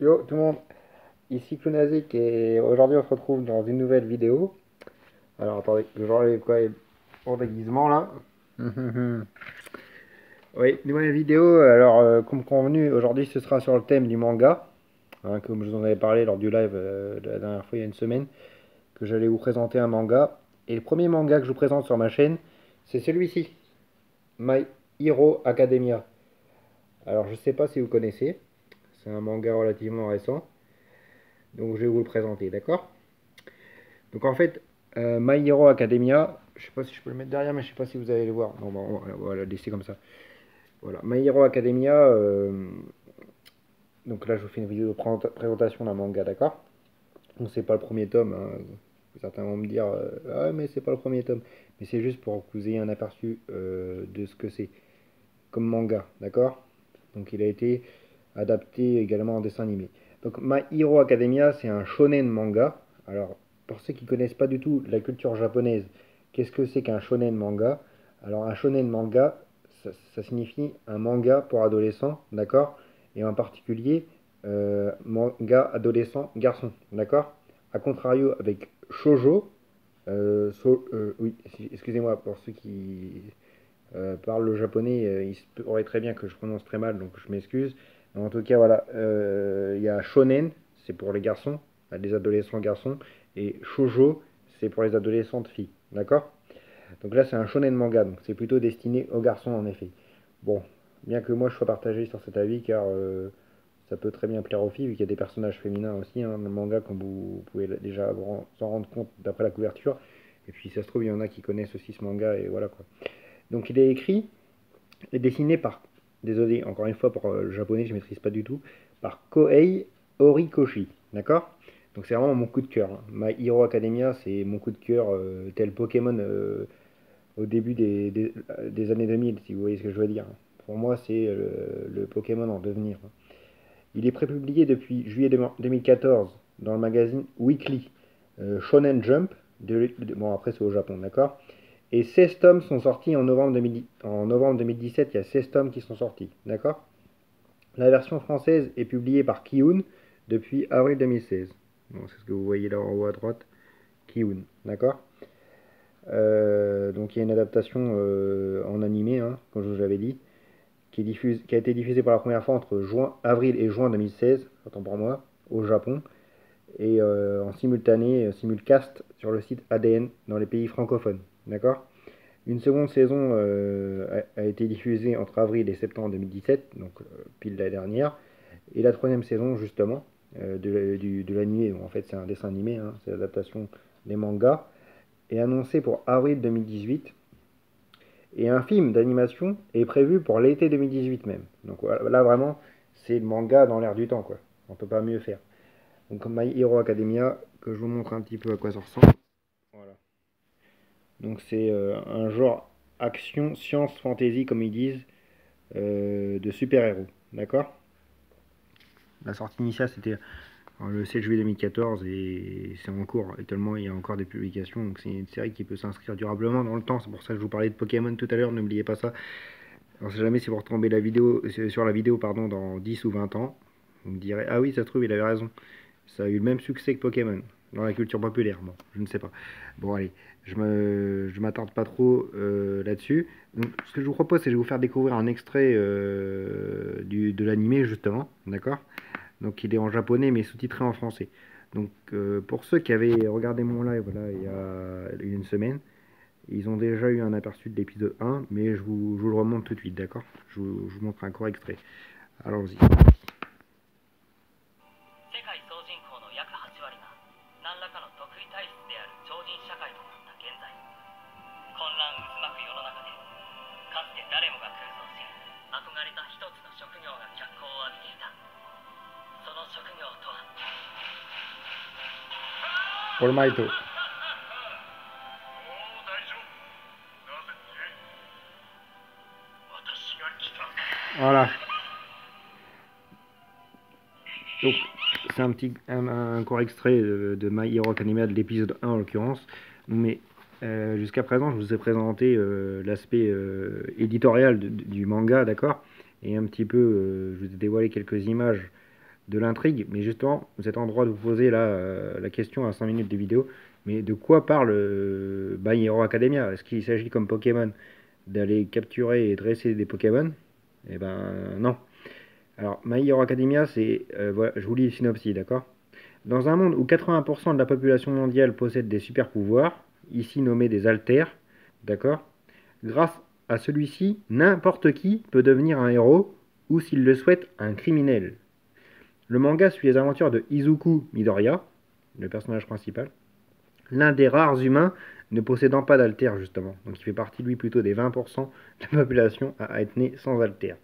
Yo tout le monde, ici Clounazik et aujourd'hui on se retrouve dans une nouvelle vidéo. Alors attendez, je j'enlève quoi mon déguisement là. Oui, nouvelle vidéo. Alors comme convenu, aujourd'hui ce sera sur le thème du manga, hein, comme je vous en avais parlé lors du live de la dernière fois il y a une semaine, que j'allais vous présenter un manga. Et le premier manga que je vous présente sur ma chaîne, c'est celui-ci, My Hero Academia. Alors je sais pas si vous connaissez, c'est un manga relativement récent, donc je vais vous le présenter, d'accord? Donc en fait, My Hero Academia, je sais pas si je peux le mettre derrière, mais je sais pas si vous allez le voir. Non, bon, on va le laisser comme ça. Voilà, My Hero Academia, donc là je vous fais une vidéo de présentation d'un manga, d'accord? Donc c'est pas le premier tome, hein. Certains vont me dire, ah mais c'est pas le premier tome. Mais c'est juste pour que vous ayez un aperçu de ce que c'est comme manga, d'accord? Donc il a été adapté également en dessin animé. Donc My Hero Academia, c'est un shonen manga. Alors, pour ceux qui ne connaissent pas du tout la culture japonaise, qu'est-ce que c'est qu'un shonen manga? Alors, un shonen manga, ça signifie un manga pour adolescents, d'accord? Et en particulier, manga adolescent garçon, d'accord? A contrario avec shoujo, oui, excusez-moi pour ceux qui parlent le japonais, il se pourrait très bien que je prononce très mal, donc je m'excuse. En tout cas, voilà, il y a shonen, c'est pour les garçons, les adolescents garçons, et shoujo, c'est pour les adolescentes filles, d'accord? Donc là, c'est un shonen manga, donc c'est plutôt destiné aux garçons en effet. Bon, bien que moi je sois partagé sur cet avis, car ça peut très bien plaire aux filles, vu qu'il y a des personnages féminins aussi, hein, dans le manga, comme vous pouvez déjà s'en rendre compte d'après la couverture. Et puis, ça se trouve, il y en a qui connaissent aussi ce manga, et voilà quoi. Donc, il est écrit et dessiné par, désolé encore une fois pour le japonais, je ne maîtrise pas du tout, par Kohei Horikoshi, d'accord? Donc, c'est vraiment mon coup de cœur, hein. My Hero Academia, c'est mon coup de cœur, tel Pokémon au début des années 2000, si vous voyez ce que je veux dire. Pour moi, c'est le Pokémon en devenir. Il est prépublié depuis juillet 2014 dans le magazine Weekly Shonen Jump. Bon, après, c'est au Japon, d'accord? Et 16 tomes sont sortis en novembre, 2010 en novembre 2017. Il y a 16 tomes qui sont sortis, d'accord? La version française est publiée par Kiun depuis avril 2016. Bon, c'est ce que vous voyez là en haut à droite. Kiun, d'accord? Donc il y a une adaptation en animé, hein, comme je vous l'avais dit, qui a été diffusée pour la première fois entre avril et juin 2016, autant pour moi, au Japon, et en simultané, simulcast sur le site ADN dans les pays francophones. D'accord? Une seconde saison a été diffusée entre avril et septembre 2017, donc pile l'année dernière, et la troisième saison, justement, de l'animé, en fait c'est un dessin animé, hein, c'est l'adaptation des mangas, est annoncée pour avril 2018. Et un film d'animation est prévu pour l'été 2018 même. Donc voilà, là vraiment, c'est le manga dans l'air du temps, quoi. On peut pas mieux faire. Donc My Hero Academia, que je vous montre un petit peu à quoi ça ressemble. Voilà. Donc c'est un genre action, science, fantasy, comme ils disent, de super-héros. D'accord? La sortie initiale, c'était le 7 juillet 2014 et c'est en cours. Actuellement, il y a encore des publications. Donc c'est une série qui peut s'inscrire durablement dans le temps. C'est pour ça que je vous parlais de Pokémon tout à l'heure. N'oubliez pas ça. Alors, si jamais si vous retombez sur la vidéo pardon, dans 10 ou 20 ans, vous me direz, ah oui, ça se trouve, il avait raison. Ça a eu le même succès que Pokémon dans la culture populaire. Bon, je ne sais pas. Bon, allez, je m'attarde pas trop là-dessus. Donc, ce que je vous propose, c'est de vous faire découvrir un extrait de l'animé, justement. D'accord? Donc, il est en japonais, mais sous-titré en français. Donc, pour ceux qui avaient regardé mon live voilà, il y a une semaine, ils ont déjà eu un aperçu de l'épisode 1, mais je vous le remonte tout de suite, d'accord? Je vous montre un court extrait. Allons-y. 世界総人口の約8割が何らかの特異体質である超人社会となった現在、混乱渦巻く世の中でかつて誰もが空想し憧れた一つの職業が脚光を浴びていた。その職業とはオールマイト。Voilà. Donc, c'est un court extrait de My Hero Academia, de l'épisode 1 en l'occurrence. Mais jusqu'à présent, je vous ai présenté l'aspect éditorial du manga, d'accord? Et un petit peu, je vous ai dévoilé quelques images de l'intrigue, mais justement, vous êtes en droit de vous poser là, la question à 5 minutes de vidéo, mais de quoi parle My Hero Academia? Est-ce qu'il s'agit comme Pokémon d'aller capturer et dresser des Pokémon? Eh ben non. Alors, My Hero Academia, c'est... voilà, je vous lis le synopsis, d'accord? Dans un monde où 80% de la population mondiale possède des super pouvoirs, ici nommés des alters, d'accord? Grâce à celui-ci, n'importe qui peut devenir un héros, ou s'il le souhaite, un criminel. Le manga suit les aventures de Izuku Midoriya, le personnage principal, l'un des rares humains ne possédant pas d'alter justement. Donc il fait partie lui plutôt des 20% de la population à être né sans alter.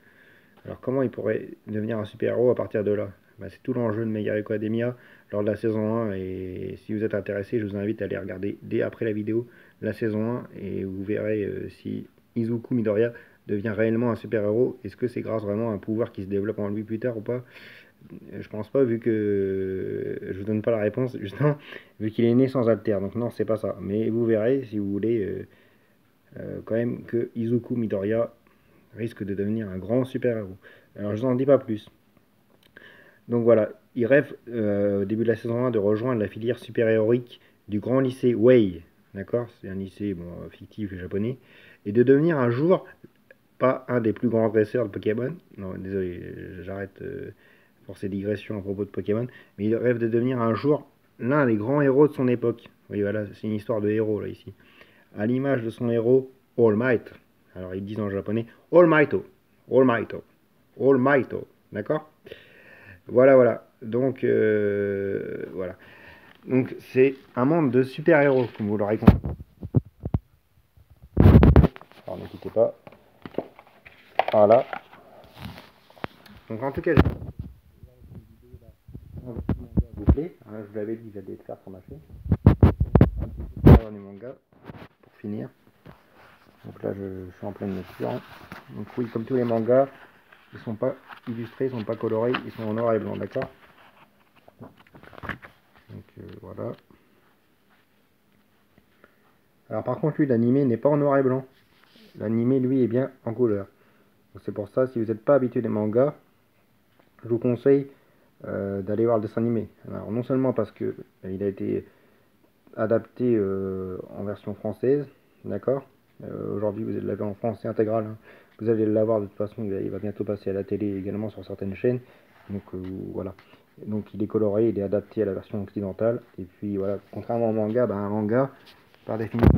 Alors comment il pourrait devenir un super-héros à partir de là? Bah, c'est tout l'enjeu de My Hero Academia lors de la saison 1 et si vous êtes intéressé, je vous invite à aller regarder dès après la vidéo la saison 1 et vous verrez si Izuku Midoriya devient réellement un super-héros. Est-ce que c'est grâce vraiment à un pouvoir qui se développe en lui plus tard ou pas? Je pense pas, vu que je vous donne pas la réponse, justement, vu qu'il est né sans alter. Donc non, c'est pas ça. Mais vous verrez, si vous voulez, quand même que Izuku Midoriya risque de devenir un grand super-héros. Alors je vous en dis pas plus. Donc voilà, il rêve au début de la saison 1 de rejoindre la filière super-héroïque du grand lycée Wei. D'accord? C'est un lycée bon, fictif japonais. Et de devenir un jour, pas un des plus grands dresseurs de Pokémon. Non, désolé, j'arrête pour ces digressions à propos de Pokémon. Mais il rêve de devenir un jour l'un des grands héros de son époque. Oui, voilà, c'est une histoire de héros là ici. À l'image de son héros All Might. Alors ils disent en japonais All Mighto, All Mighto, All Mighto. D'accord? Voilà, voilà. Donc, voilà. Donc, c'est un monde de super-héros, comme vous l'aurez compris. Alors, n'écoutez pas. Voilà. Donc, en tout cas, vous plaît. Hein, je vous l'avais dit, j'allais le faire sur ma chaîne. Un petit du manga, pour finir. Donc là, je suis en pleine lecture. Hein. Donc, oui, comme tous les mangas, ils sont pas illustrés, ils sont pas colorés, ils sont en noir et blanc, d'accord? Donc, voilà. Alors, par contre, lui, l'animé n'est pas en noir et blanc. L'animé, lui, est bien en couleur. C'est pour ça, si vous n'êtes pas habitué des mangas, je vous conseille d'aller voir le dessin animé. Alors, non seulement parce que il a été adapté en version française, d'accord. Aujourd'hui, vous l'avez en français intégral. Hein. Vous allez l'avoir de toute façon, il va bientôt passer à la télé également sur certaines chaînes. Donc voilà. Donc il est coloré, il est adapté à la version occidentale. Et puis voilà, contrairement au manga, un manga, par définition,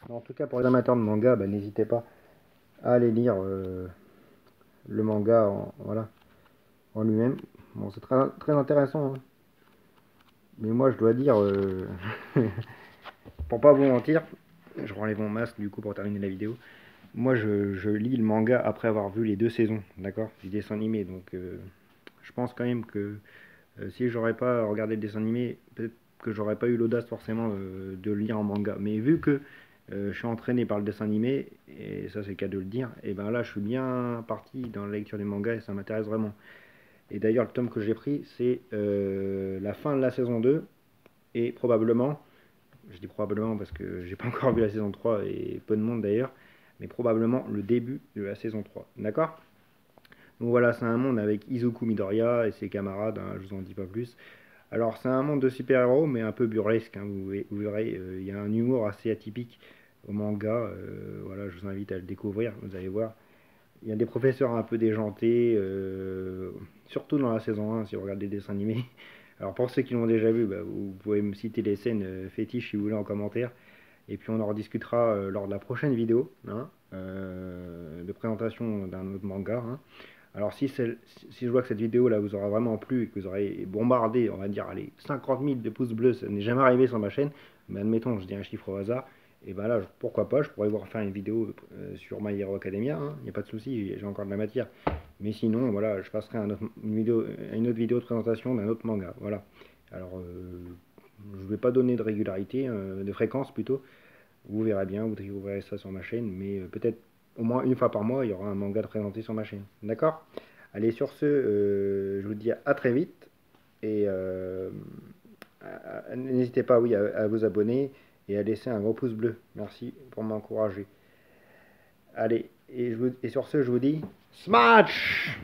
en tout cas pour les amateurs de manga, n'hésitez pas à aller lire le manga voilà, en lui-même. Bon, c'est très, très intéressant. Hein. Mais moi, je dois dire, pour pas vous mentir, je renlève mon masque du coup pour terminer la vidéo. Moi, je lis le manga après avoir vu les 2 saisons, d'accord, du dessin animé. Donc, je pense quand même que si j'aurais pas regardé le dessin animé, peut-être que j'aurais pas eu l'audace forcément de le lire en manga. Mais vu que je suis entraîné par le dessin animé, et ça c'est le cas de le dire, et ben là je suis bien parti dans la lecture du manga et ça m'intéresse vraiment. Et d'ailleurs le tome que j'ai pris c'est la fin de la saison 2 et probablement, je dis probablement parce que j'ai pas encore vu la saison 3 et peu de monde d'ailleurs, mais probablement le début de la saison 3. D'accord? Donc voilà, c'est un monde avec Izuku Midoriya et ses camarades, hein, je vous en dis pas plus. Alors c'est un monde de super-héros mais un peu burlesque, hein, vous verrez, il y a un humour assez atypique au manga, voilà, je vous invite à le découvrir, vous allez voir. Il y a des professeurs un peu déjantés, surtout dans la saison 1 si vous regardez des dessins animés. Alors pour ceux qui l'ont déjà vu, vous pouvez me citer les scènes fétiches si vous voulez en commentaire. Et puis on en rediscutera lors de la prochaine vidéo hein, de présentation d'un autre manga. Hein. Alors si je vois que cette vidéo là vous aura vraiment plu et que vous aurez bombardé, on va dire, allez, 50 000 de pouces bleus, ça n'est jamais arrivé sur ma chaîne, mais admettons, je dis un chiffre au hasard, et ben là, pourquoi pas, je pourrais vous refaire une vidéo sur My Hero Academia, il n'y a pas de souci, j'ai encore de la matière. Mais sinon, voilà, je passerai à une autre vidéo de présentation d'un autre manga, voilà. Alors, je ne vais pas donner de régularité, de fréquence plutôt, vous verrez bien, vous découvrirez ça sur ma chaîne, mais peut-être au moins une fois par mois, il y aura un manga de présenté sur ma chaîne, d'accord? Allez, sur ce, je vous dis à très vite. Et n'hésitez pas, oui, à vous abonner et à laisser un gros pouce bleu. Merci pour m'encourager. Allez, et sur ce, je vous dis Smash!